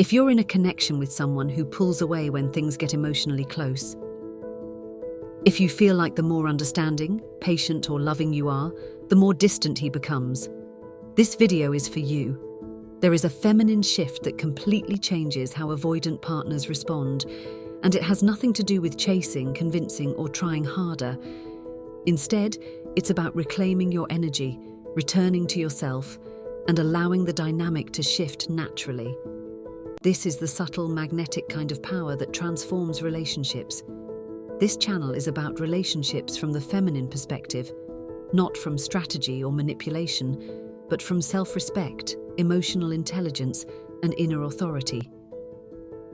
If you're in a connection with someone who pulls away when things get emotionally close, if you feel like the more understanding, patient, or loving you are, the more distant he becomes, this video is for you. There is a feminine shift that completely changes how avoidant partners respond, and it has nothing to do with chasing, convincing, or trying harder. Instead, it's about reclaiming your energy, returning to yourself, and allowing the dynamic to shift naturally. This is the subtle, magnetic kind of power that transforms relationships. This channel is about relationships from the feminine perspective, not from strategy or manipulation, but from self-respect, emotional intelligence, and inner authority.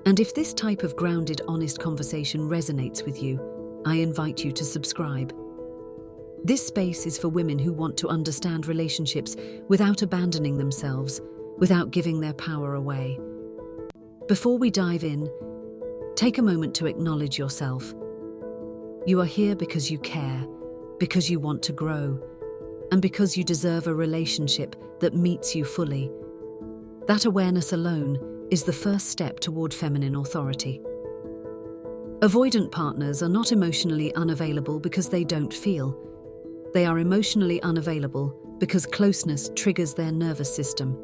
And if this type of grounded, honest conversation resonates with you, I invite you to subscribe. This space is for women who want to understand relationships without abandoning themselves, without giving their power away. Before we dive in, take a moment to acknowledge yourself. You are here because you care, because you want to grow, and because you deserve a relationship that meets you fully. That awareness alone is the first step toward feminine authority. Avoidant partners are not emotionally unavailable because they don't feel. They are emotionally unavailable because closeness triggers their nervous system.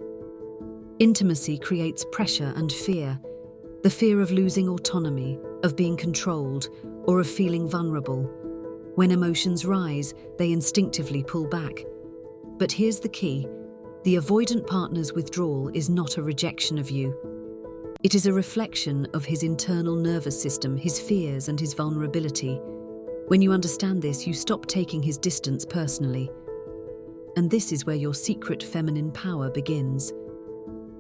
Intimacy creates pressure and fear, the fear of losing autonomy, of being controlled, or of feeling vulnerable. When emotions rise, they instinctively pull back. But here's the key: the avoidant partner's withdrawal is not a rejection of you. It is a reflection of his internal nervous system, his fears, and his vulnerability. When you understand this, you stop taking his distance personally. And this is where your secret feminine power begins.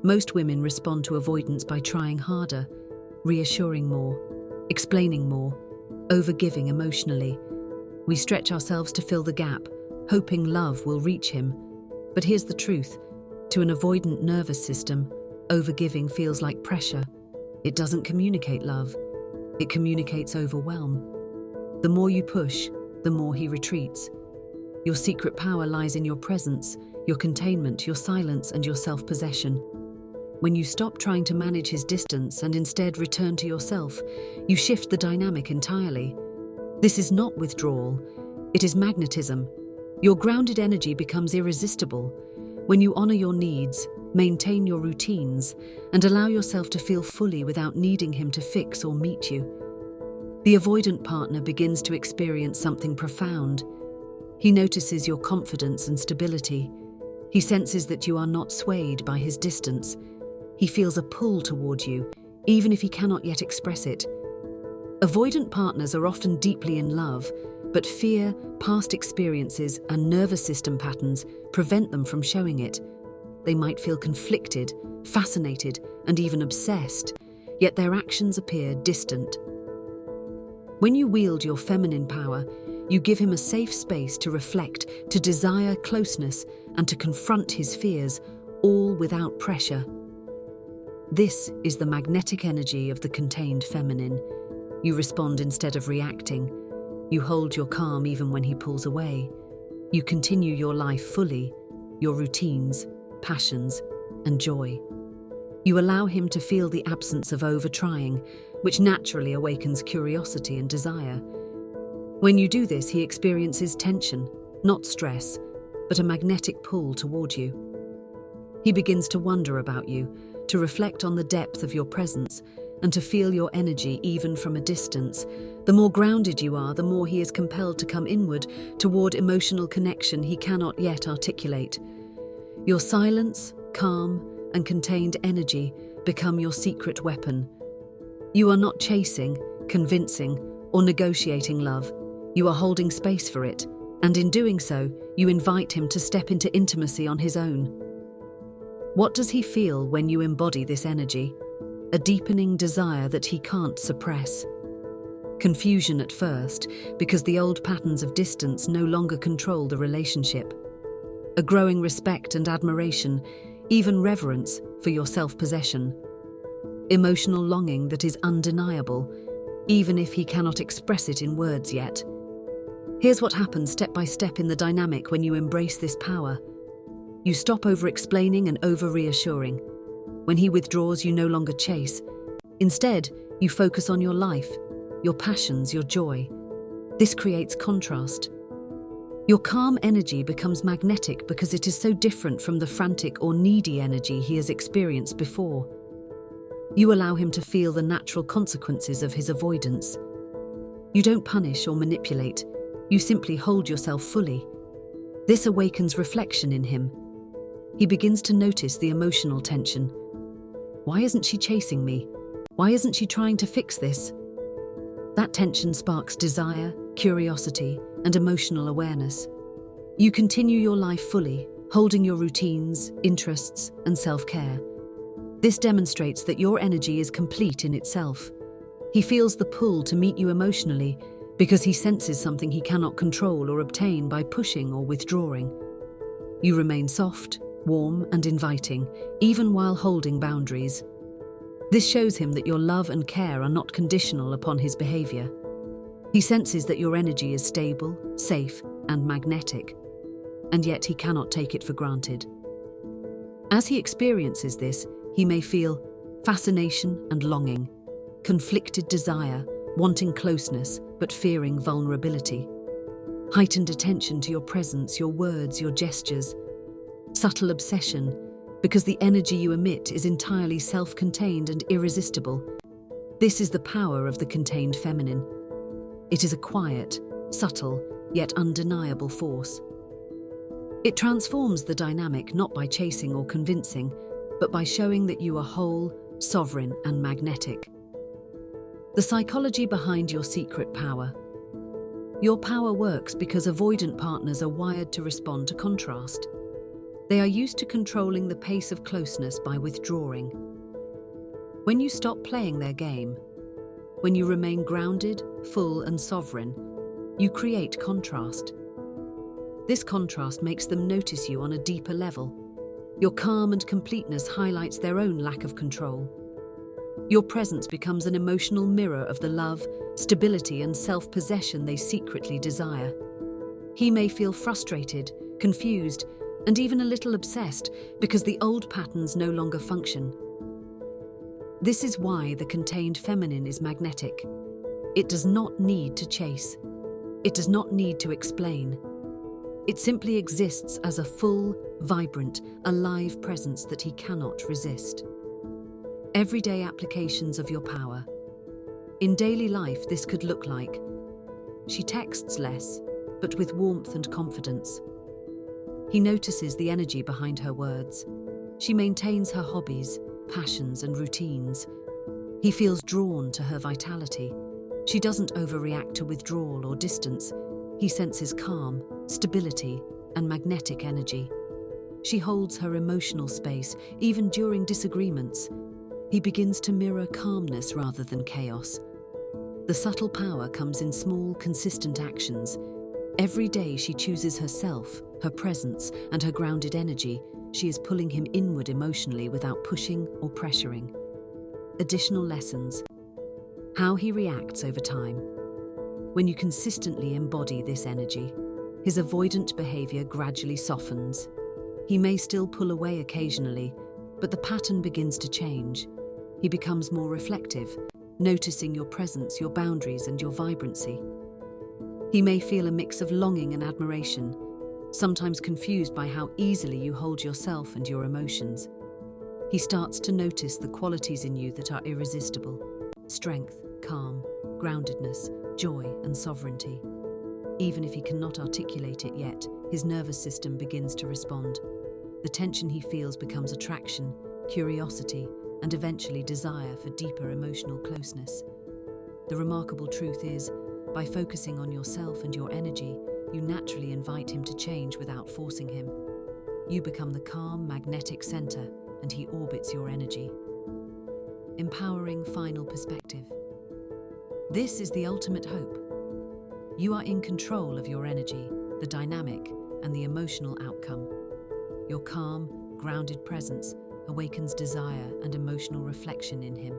Most women respond to avoidance by trying harder, reassuring more, explaining more, overgiving emotionally. We stretch ourselves to fill the gap, hoping love will reach him. But here's the truth: to an avoidant nervous system, overgiving feels like pressure. It doesn't communicate love. It communicates overwhelm. The more you push, the more he retreats. Your secret power lies in your presence, your containment, your silence, and your self-possession. When you stop trying to manage his distance and instead return to yourself, you shift the dynamic entirely. This is not withdrawal, it is magnetism. Your grounded energy becomes irresistible when you honor your needs, maintain your routines, and allow yourself to feel fully without needing him to fix or meet you. The avoidant partner begins to experience something profound. He notices your confidence and stability. He senses that you are not swayed by his distance. He feels a pull toward you, even if he cannot yet express it. Avoidant partners are often deeply in love, but fear, past experiences, and nervous system patterns prevent them from showing it. They might feel conflicted, fascinated, and even obsessed, yet their actions appear distant. When you wield your feminine power, you give him a safe space to reflect, to desire closeness, and to confront his fears, all without pressure. This is the magnetic energy of the contained feminine. You respond instead of reacting. You hold your calm even when he pulls away. You continue your life fully, your routines, passions, and joy. You allow him to feel the absence of over-trying, which naturally awakens curiosity and desire. When you do this, he experiences tension, not stress, but a magnetic pull toward you. He begins to wonder about you, to reflect on the depth of your presence, and to feel your energy even from a distance. The more grounded you are, the more he is compelled to come inward toward emotional connection he cannot yet articulate. Your silence, calm, and contained energy become your secret weapon. You are not chasing, convincing, or negotiating love. You are holding space for it, and in doing so, you invite him to step into intimacy on his own. What does he feel when you embody this energy? A deepening desire that he can't suppress. Confusion at first, because the old patterns of distance no longer control the relationship. A growing respect and admiration, even reverence for your self-possession. Emotional longing that is undeniable, even if he cannot express it in words yet. Here's what happens step by step in the dynamic when you embrace this power. You stop over-explaining and over-reassuring. When he withdraws, you no longer chase. Instead, you focus on your life, your passions, your joy. This creates contrast. Your calm energy becomes magnetic because it is so different from the frantic or needy energy he has experienced before. You allow him to feel the natural consequences of his avoidance. You don't punish or manipulate, you simply hold yourself fully. This awakens reflection in him. He begins to notice the emotional tension. Why isn't she chasing me? Why isn't she trying to fix this? That tension sparks desire, curiosity, and emotional awareness. You continue your life fully, holding your routines, interests, and self-care. This demonstrates that your energy is complete in itself. He feels the pull to meet you emotionally because he senses something he cannot control or obtain by pushing or withdrawing. You remain soft, warm, and inviting, even while holding boundaries. This shows him that your love and care are not conditional upon his behavior. He senses that your energy is stable, safe, and magnetic, and yet he cannot take it for granted. As he experiences this, he may feel fascination and longing, conflicted desire, wanting closeness but fearing vulnerability, heightened attention to your presence, your words, your gestures, subtle obsession, because the energy you emit is entirely self-contained and irresistible. This is the power of the contained feminine. It is a quiet, subtle, yet undeniable force. It transforms the dynamic not by chasing or convincing, but by showing that you are whole, sovereign, and magnetic. The psychology behind your secret power. Your power works because avoidant partners are wired to respond to contrast. They are used to controlling the pace of closeness by withdrawing. When you stop playing their game, when you remain grounded, full, and sovereign, you create contrast. This contrast makes them notice you on a deeper level. Your calm and completeness highlights their own lack of control. Your presence becomes an emotional mirror of the love, stability, and self-possession they secretly desire. He may feel frustrated, confused, and even a little obsessed because the old patterns no longer function. This is why the contained feminine is magnetic. It does not need to chase. It does not need to explain. It simply exists as a full, vibrant, alive presence that he cannot resist. Everyday applications of your power. In daily life, this could look like: she texts less, but with warmth and confidence. He notices the energy behind her words. She maintains her hobbies, passions, and routines. He feels drawn to her vitality. She doesn't overreact to withdrawal or distance. He senses calm, stability, and magnetic energy. She holds her emotional space, even during disagreements. He begins to mirror calmness rather than chaos. The subtle power comes in small, consistent actions. Every day she chooses herself, her presence, and her grounded energy. She is pulling him inward emotionally without pushing or pressuring. Additional lessons. How he reacts over time. When you consistently embody this energy, his avoidant behavior gradually softens. He may still pull away occasionally, but the pattern begins to change. He becomes more reflective, noticing your presence, your boundaries, and your vibrancy. He may feel a mix of longing and admiration, sometimes confused by how easily you hold yourself and your emotions. He starts to notice the qualities in you that are irresistible: strength, calm, groundedness, joy, and sovereignty. Even if he cannot articulate it yet, his nervous system begins to respond. The tension he feels becomes attraction, curiosity, and eventually desire for deeper emotional closeness. The remarkable truth is, by focusing on yourself and your energy, you naturally invite him to change without forcing him. You become the calm, magnetic center, and he orbits your energy. Empowering final perspective. This is the ultimate hope. You are in control of your energy, the dynamic, and the emotional outcome. Your calm, grounded presence awakens desire and emotional reflection in him.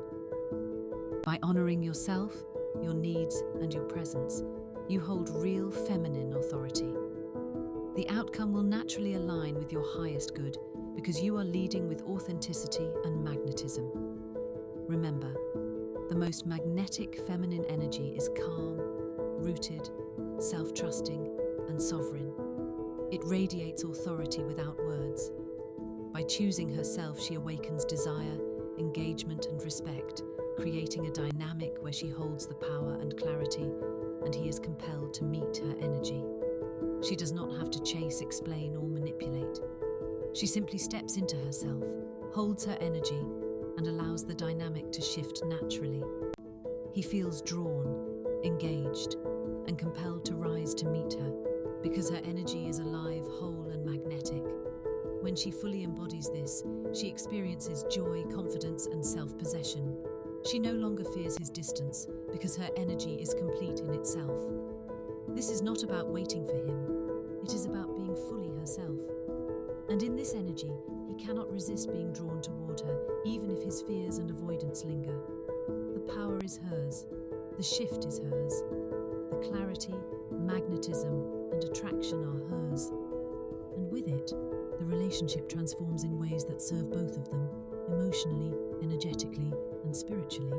By honoring yourself, your needs, and your presence, you hold real feminine authority. The outcome will naturally align with your highest good, because you are leading with authenticity and magnetism. Remember, the most magnetic feminine energy is calm, rooted, self-trusting, and sovereign. It radiates authority without words. By choosing herself, she awakens desire, engagement, and respect, creating a dynamic where she holds the power and clarity, and he is compelled to meet her energy. She does not have to chase, explain, or manipulate. She simply steps into herself, holds her energy, and allows the dynamic to shift naturally. He feels drawn, engaged, and compelled to rise to meet her, because her energy is alive, whole, and magnetic. When she fully embodies this, she experiences joy, confidence, and self-possession. She no longer fears his distance, because her energy is complete in itself. This is not about waiting for him. It is about being fully herself. And in this energy, he cannot resist being drawn toward her, even if his fears and avoidance linger. The power is hers. The shift is hers. The clarity, magnetism, and attraction are hers. And with it, the relationship transforms in ways that serve both of them, emotionally, energetically, and spiritually.